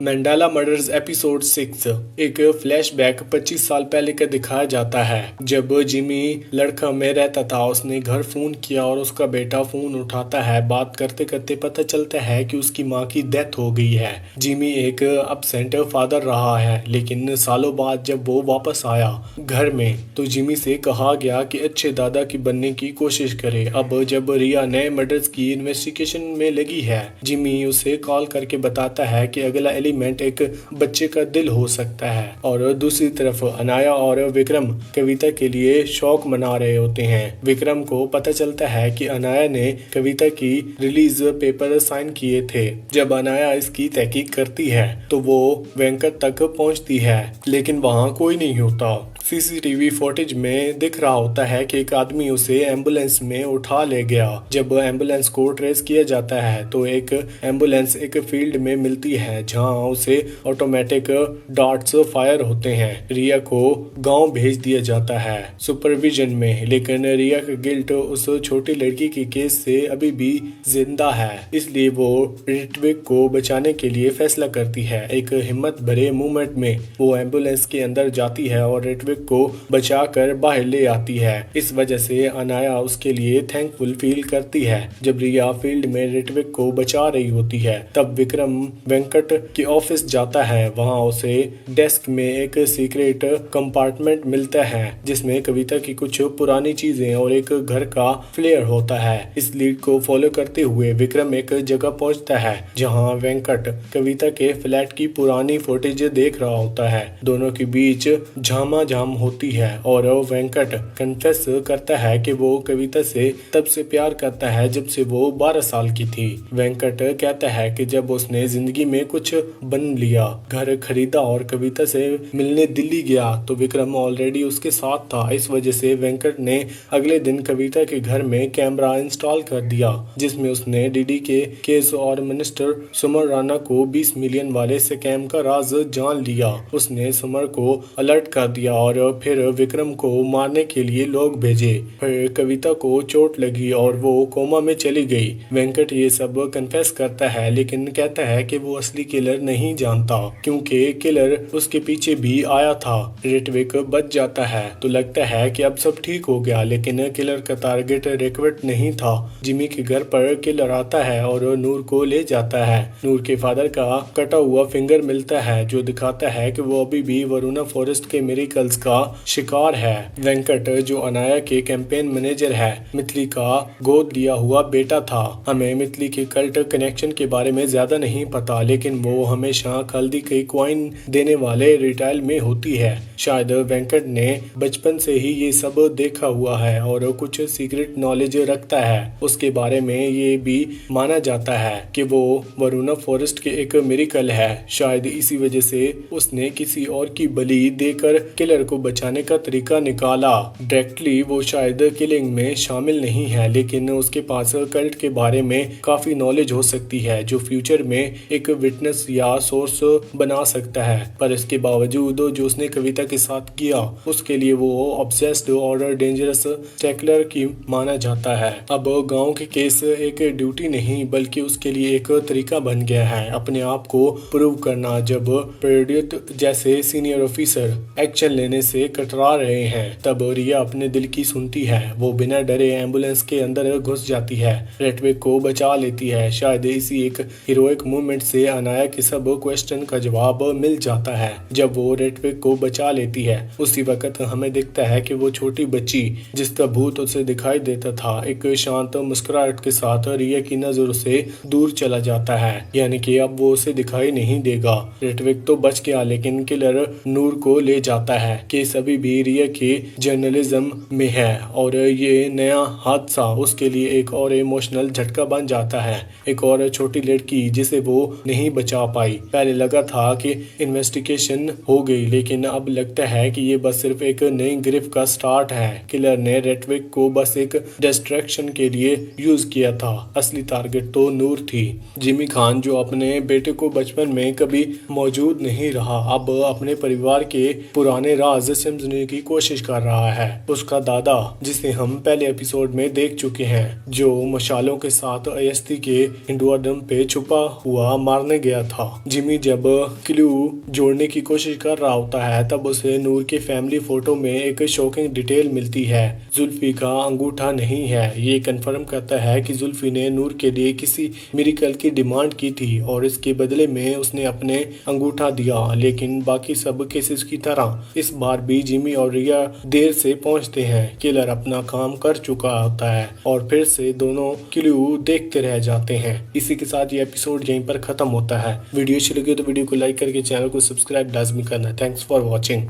Mandala murders episode 6 एक flashback 25 साल पहले का दिखाया जाता है। जब जिमी लड़का में रहता था, उसने घर फोन किया और उसका बेटा फोन उठाता है। बात करते करते पता चलता है कि उसकी माँ की डेथ हो गई है। जिमी एक अब्सेंट फादर रहा है, लेकिन सालों बाद जब वो वापस आया घर में तो जिमी से कहा गया कि अच्छे दादा की बनने की कोशिश करे। अब जब रिया नए मर्डर्स की इन्वेस्टिगेशन में लगी है, जिमी उसे कॉल करके बताता है कि अगला एलिमेंट एक बच्चे का दिल हो सकता है। और दूसरी तरफ अनाया और विक्रम कविता के लिए शौक मना रहे होते हैं। विक्रम को पता चलता है कि अनाया ने कविता की रिलीज पेपर साइन किए थे। जब अनाया इसकी तहकीक करती है तो वो वेंकट तक पहुंचती है, लेकिन वहां कोई नहीं होता। सीसीटीवी फुटेज में दिख रहा होता है कि एक आदमी उसे एम्बुलेंस में उठा ले गया। जब एम्बुलेंस को ट्रेस किया जाता है तो एक एम्बुलेंस एक फील्ड में मिलती है जहां उसे ऑटोमेटिक डार्ट्स फायर होते हैं। रिया को गांव भेज दिया जाता है सुपरविजन में, लेकिन रिया का गिल्ट उस छोटी लड़की के केस से अभी भी जिंदा है, इसलिए वो ऋत्विक को बचाने के लिए फैसला करती है। एक हिम्मत भरे मूवमेंट में वो एम्बुलेंस के अंदर जाती है और ऋत्विक को बचाकर बाहर ले आती है। इस वजह से अनाया उसके लिए थैंकफुल फील करती है। जब रिया फील्ड में ऋत्विक को बचा रही होती है तब विक्रम वेंकट के ऑफिस जाता है। वहां उसे डेस्क में एक सीक्रेट कंपार्टमेंट मिलता है जिसमें कविता की कुछ पुरानी चीजें और एक घर का फ्लेयर होता है। इस लीड को फॉलो करते हुए विक्रम एक जगह पहुंचता है जहां वेंकट कविता के फ्लैट की पुरानी फुटेज देख रहा होता है। दोनों के बीच झामाझाम होती है और वेंकट कन्फेस करता है कि वो कविता से तब से प्यार करता है जब से वो 12 साल की थी। वेंकट कहता है कि जब उसने जिंदगी में कुछ बन लिया, घर खरीदा और कविता से मिलने दिल्ली गया तो विक्रम ऑलरेडी उसके साथ था। इस वजह से वेंकट ने अगले दिन कविता के घर में कैमरा इंस्टॉल कर दिया जिसमें उसने डीडी के केस और मिनिस्टर सुमर राणा को 20 मिलियन वाले स्कैम का राज जान लिया। उसने सुमर को अलर्ट कर दिया और फिर विक्रम को मारने के लिए लोग भेजे। फिर कविता को चोट लगी और वो कोमा में चली गई। वेंकट ये सब कन्फेस करता है, लेकिन कहता है कि वो असली किलर नहीं जानता क्योंकि किलर उसके पीछे भी आया था। ऋत्विक बच जाता है तो लगता है कि अब सब ठीक हो गया, लेकिन किलर का टारगेट ऋत्विक नहीं था। जिमी के घर पर किलर आता है और नूर को ले जाता है। नूर के फादर का कटा हुआ फिंगर मिलता है जो दिखाता है कि वो अभी भी वरुणा फॉरेस्ट के मिरेकल्स का शिकार है। वेंकट जो अनाया के कैंपेन मैनेजर है, मिथली का गोद लिया हुआ बेटा था। हमें मिथली के कल्ट कनेक्शन के बारे में ज्यादा नहीं पता, लेकिन वो हमेशा हल्दी के कॉइन देने वाले रिटेल में होती है। शायद वेंकट ने बचपन से ही ये सब देखा हुआ है और कुछ सीक्रेट नॉलेज रखता है। उसके बारे में ये भी माना जाता है कि वो वरुणा फॉरेस्ट के एक मिरेकल है। शायद इसी वजह से उसने किसी और की बलि देकर किलर को बचाने का तरीका निकाला। डायरेक्टली वो शायद किलिंग में शामिल नहीं है, लेकिन उसके पास कल्ट के बारे में काफी नॉलेज हो सकती है जो फ्यूचर में एक विटनेस या सोर्स बना सकता है। पर इसके बावजूद जो उसने कविता के साथ किया उसके लिए वो ऑब्सेस्ड और डेंजरस टैकलर की माना जाता है। अब गांव के केस एक ड्यूटी नहीं बल्कि उसके लिए एक तरीका बन गया है अपने आप को प्रूव करना। जब प्रेडिट जैसे सीनियर ऑफिसर एक्शन लेने से कतरा रहे हैं तब रिया अपने दिल की सुनती है। वो बिना डरे एम्बुलेंस के अंदर घुस जाती है, ऋत्विक को बचा लेती है। शायद इसी एक हीरोइक मूवमेंट से अनाया के सब क्वेश्चन का जवाब मिल जाता है। जब वो ऋत्विक को बचा लेती है उसी वक्त हमें दिखता है कि वो छोटी बच्ची जिसका भूत उसे दिखाई देता था एक शांत मुस्कुराहट के साथ रिया की नजरों से दूर चला जाता है, यानी कि अब वो उसे दिखाई नहीं देगा। ऋत्विक तो बच गया, लेकिन किलर नूर को ले जाता है। केस अभी भी रिया के जर्नलिज्म में है और ये नया हादसा उसके लिए एक और इमोशनल झटका बन जाता है। एक और छोटी लड़की जिसे वो नहीं बचा पाई। पहले लगा था कि इन्वेस्टिगेशन हो गई, लेकिन अब लगता है कि ये बस सिर्फ एक नई गिरफ्त का स्टार्ट है। किलर ने ऋत्विक को बस एक डिस्ट्रैक्शन के लिए यूज किया था, असली टारगेट तो नूर थी। जिमी खान जो अपने बेटे को बचपन में कभी मौजूद नहीं रहा, अब अपने परिवार के पुराने राज समझने की कोशिश कर रहा है। उसका दादा जिसे हम पहले एपिसोड में देख चुके हैं, जो मशालों के साथ अयस्ती के हिंदुआदम पे छुपा हुआ मारने गया था, था। जिमी जब क्लू जोड़ने की कोशिश कर रहा होता है तब उसे नूर के फैमिली फोटो में एक शॉकिंग डिटेल मिलती है। जुल्फी का अंगूठा नहीं है। ये कंफर्म करता है कि जुल्फी ने नूर के लिए किसी मिरेकल की डिमांड की थी और इसके बदले में उसने अपने अंगूठा दिया। लेकिन बाकी सब केसेस की तरह इस बार भी जिमी और रिया देर से पहुंचते हैं। किलर अपना काम कर चुका होता है और फिर से दोनों क्लू देखते रह जाते हैं। इसी के साथ ये एपिसोड यहीं पर खत्म होता है। वीडियो अच्छी लगी तो वीडियो को लाइक करके चैनल को सब्सक्राइब लाजमी करना। Thanks for watching.